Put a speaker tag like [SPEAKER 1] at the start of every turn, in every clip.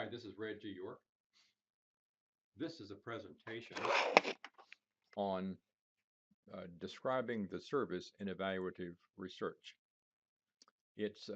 [SPEAKER 1] Hi, this is Reggie York. This is a presentation on describing the service in evaluative research. It's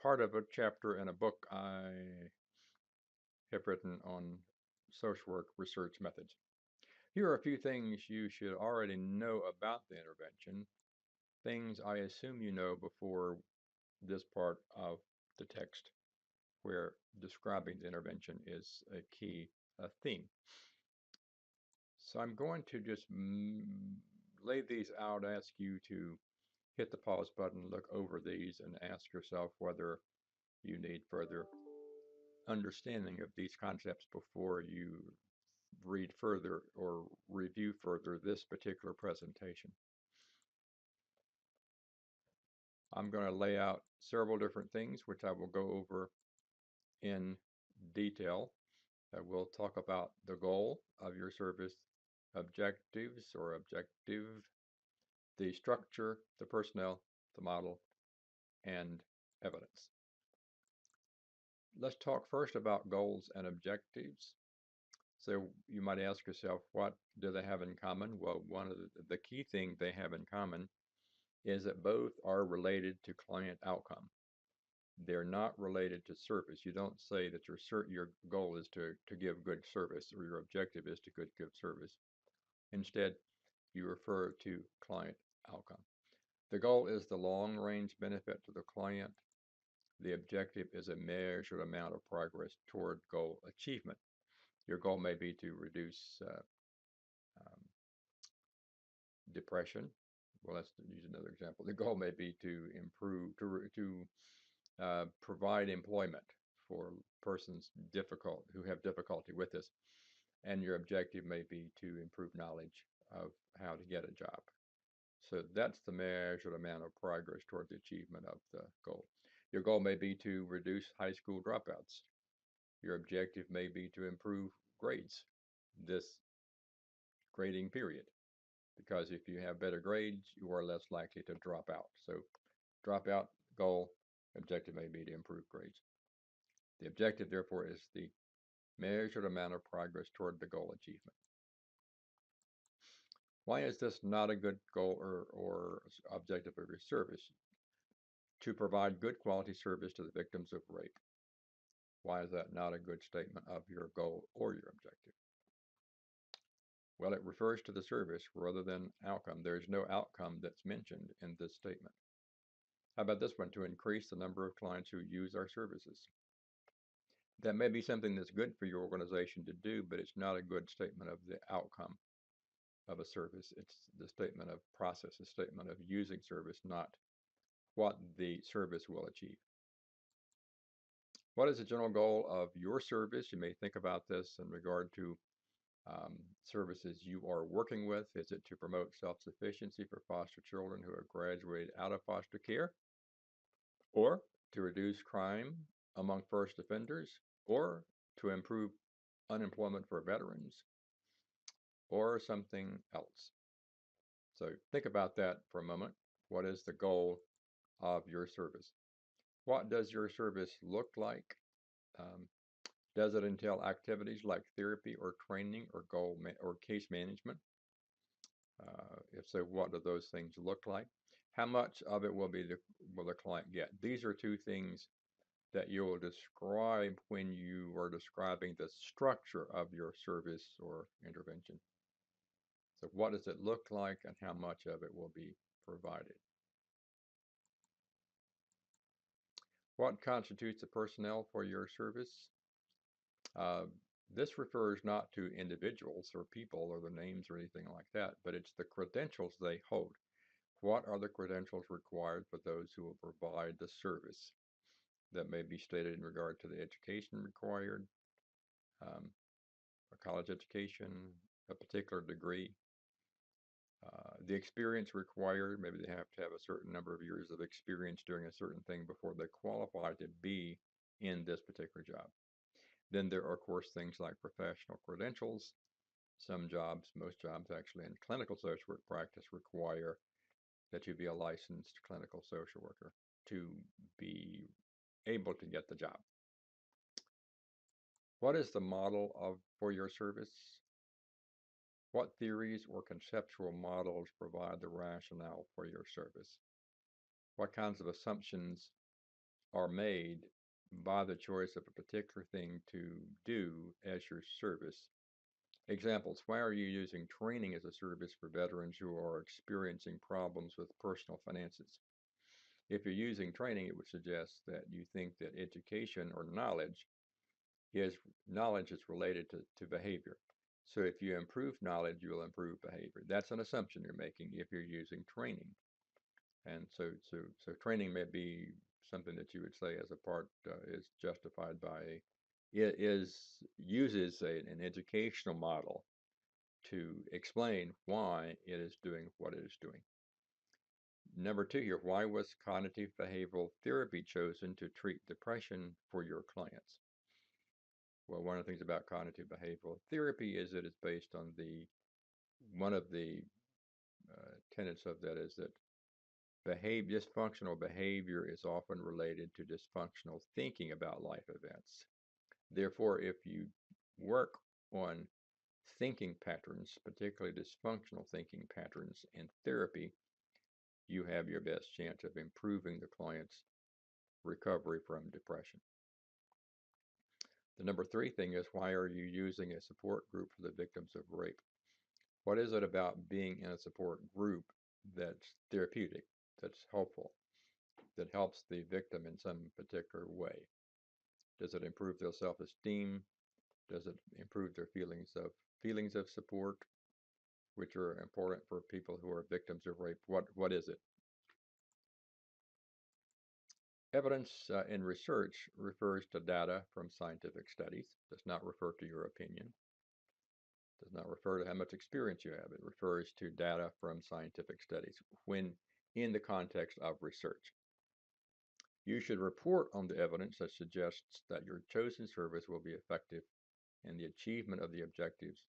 [SPEAKER 1] part of a chapter in a book I have written on social work research methods. Here are a few things you should already know about the intervention, things I assume you know before this part of the text where describing the intervention is a key theme. So I'm going to just lay these out, ask you to hit the pause button, look over these, and ask yourself whether you need further understanding of these concepts before you read further or review further this particular presentation. I'm going to lay out several different things, which I will go over in detail. We'll talk about the goal of your service, objectives or objective, the structure, the personnel, the model, and evidence. Let's talk first about goals and objectives. So you might ask yourself, what do they have in common? Well, one of the key things they have in common is that both are related to client outcome. They're not related to service. You don't say that your goal is to give good service or your objective is to give service. Instead, you refer to client outcome. The goal is the long-range benefit to the client. The objective is a measured amount of progress toward goal achievement. Your goal may be to reduce um, depression. Well, let's use another example. The goal may be to improve, to provide employment for persons who have difficulty with this. And your objective may be to improve knowledge of how to get a job. So that's the measured amount of progress toward the achievement of the goal. Your goal may be to reduce high school dropouts. Your objective may be to improve grades this grading period, because if you have better grades, you are less likely to drop out. So dropout goal, objective may be to improve grades. The objective, therefore, is the measured amount of progress toward the goal achievement. Why is this not a good goal or objective of your service? To provide good quality service to the victims of rape. Why is that not a good statement of your goal or your objective? Well, it refers to the service rather than outcome. There's no outcome that's mentioned in this statement. How about this one? To increase the number of clients who use our services. That may be something that's good for your organization to do, but it's not a good statement of the outcome of a service. It's the statement of process, a statement of using service, not what the service will achieve. What is the general goal of your service? You may think about this in regard to services you are working with. Is it to promote self-sufficiency for foster children who have graduated out of foster care? Or to reduce crime among first offenders? Or to improve unemployment for veterans? Or something else? So think about that for a moment. What is the goal of your service? What does your service look like? Um, does it entail activities like therapy or training or or case management? If so, what do those things look like? How much of it will the client get? These are two things that you will describe when you are describing the structure of your service or intervention. So what does it look like and how much of it will be provided? What constitutes the personnel for your service? Uh, this refers not to individuals or people or their names or anything like that, but it's the credentials they hold. What are the credentials required for those who will provide the service? That may be stated in regard to the education required, um, a college education, a particular degree, the experience required. Maybe they have to have a certain number of years of experience doing a certain thing before they qualify to be in this particular job. Then there are, of course, things like professional credentials. Some jobs, most jobs actually in clinical social work practice require that you be a licensed clinical social worker to be able to get the job. What is the model for your service? What theories or conceptual models provide the rationale for your service? What kinds of assumptions are made by the choice of a particular thing to do as your service? Examples: why are you using training as a service for veterans who are experiencing problems with personal finances? If you're using training, it would suggest that you think that education or is knowledge is related to behavior. So if you improve knowledge, you will improve behavior. That's an assumption you're making if you're using training. And so training may be something that you would say as a part is justified by it is uses an educational model to explain why it is doing what it is doing. Number two here, why was cognitive behavioral therapy chosen to treat depression for your clients? Well, one of the things about cognitive behavioral therapy is that it's based on one of the tenets of that is that dysfunctional behavior is often related to dysfunctional thinking about life events. Therefore, if you work on thinking patterns, particularly dysfunctional thinking patterns in therapy, you have your best chance of improving the client's recovery from depression. The number three thing is, why are you using a support group for the victims of rape? What is it about being in a support group that's therapeutic, that's helpful, that helps the victim in some particular way? Does it improve their self-esteem? Does it improve their feelings of support, which are important for people who are victims of rape? What is it? Evidence in research refers to data from scientific studies, does not refer to your opinion, does not refer to how much experience you have. It refers to data from scientific studies when in the context of research. You should report on the evidence that suggests that your chosen service will be effective in the achievement of the objectives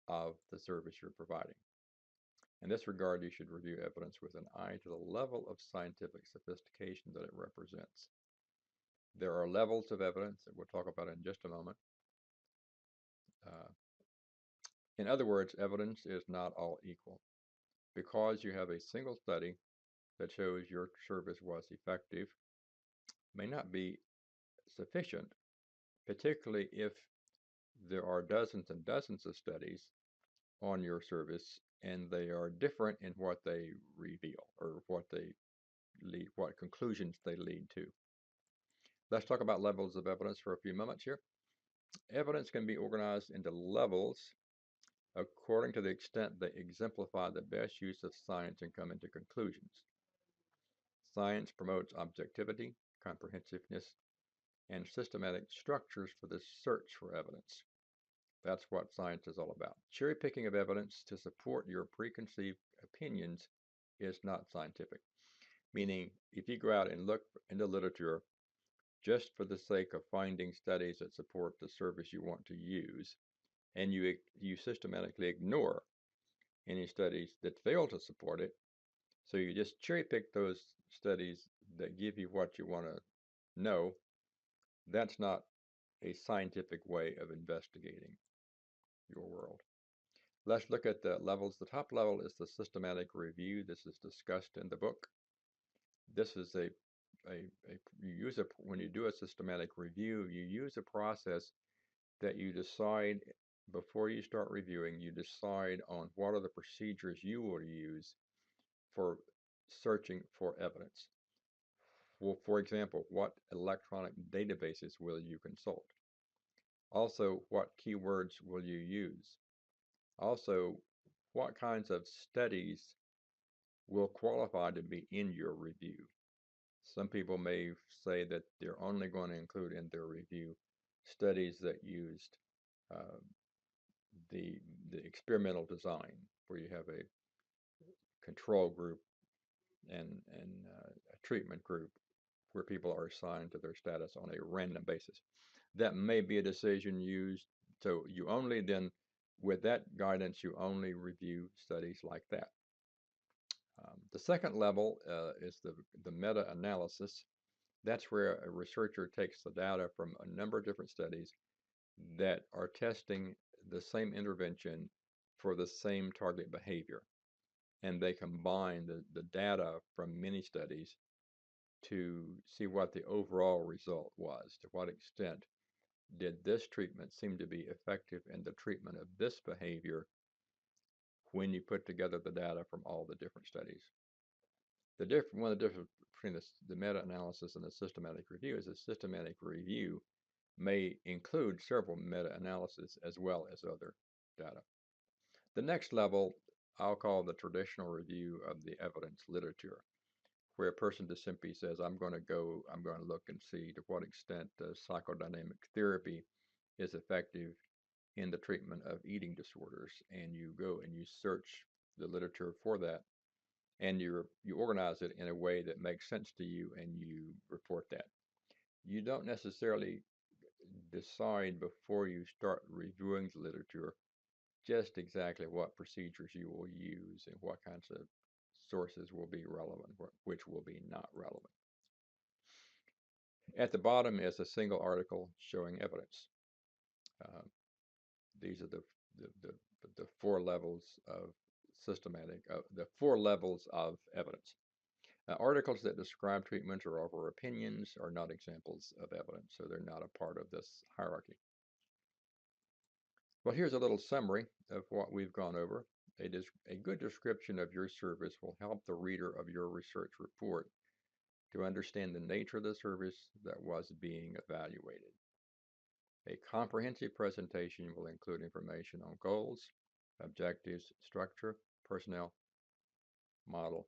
[SPEAKER 1] of the service you're providing. In this regard, you should review evidence with an eye to the level of scientific sophistication that it represents. There are levels of evidence that we'll talk about in just a moment. Uh, in other words, evidence is not all equal. Because you have a single study that shows your service was effective may not be sufficient, particularly if there are dozens and dozens of studies on your service and they are different in what they reveal or what conclusions they lead to. Let's talk about levels of evidence for a few moments here. Evidence can be organized into levels according to the extent they exemplify the best use of science and come into conclusions. Science promotes objectivity, comprehensiveness, and systematic structures for the search for evidence. That's what science is all about. Cherry picking of evidence to support your preconceived opinions is not scientific. Meaning, if you go out and look in the literature just for the sake of finding studies that support the service you want to use, and you systematically ignore any studies that fail to support it, so you just cherry pick those studies that give you what you want to know, that's not a scientific way of investigating your world. Let's look at the levels. The top level is the systematic review. This is discussed in the book. This is when you do a systematic review, you use a process that you decide before you start reviewing, you decide on what are the procedures you will use for searching for evidence. For example, what electronic databases will you consult? Also, what keywords will you use? Also, what kinds of studies will qualify to be in your review? Some people may say that they're only going to include in their review studies that used uh, the experimental design, where you have a control group and a treatment group where people are assigned to their status on a random basis. That may be a decision used. So you only then, with that guidance, you only review studies like that. The second level is the meta-analysis. That's where a researcher takes the data from a number of different studies that are testing the same intervention for the same target behavior. And they combine the data from many studies to see what the overall result was. To what extent did this treatment seem to be effective in the treatment of this behavior when you put together the data from all the different studies? One of the differences between the meta-analysis and the systematic review is a systematic review may include several meta-analyses as well as other data. The next level I'll call the traditional review of the evidence literature, where a person just simply says, I'm going to look and see to what extent psychodynamic therapy is effective in the treatment of eating disorders. And you go and you search the literature for that, and you organize it in a way that makes sense to you, and you report that. You don't necessarily decide before you start reviewing the literature just exactly what procedures you will use and what kinds of sources will be relevant, which will be not relevant. At the bottom is a single article showing evidence. Uh, these are the, the, the four levels of the four levels of evidence. Articles that describe treatments or offer opinions are not examples of evidence, so they're not a part of this hierarchy. Well, here's a little summary of what we've gone over. A good description of your service will help the reader of your research report to understand the nature of the service that was being evaluated. A comprehensive presentation will include information on goals, objectives, structure, personnel, model,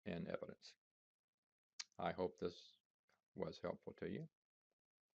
[SPEAKER 1] and evidence. I hope this was helpful to you.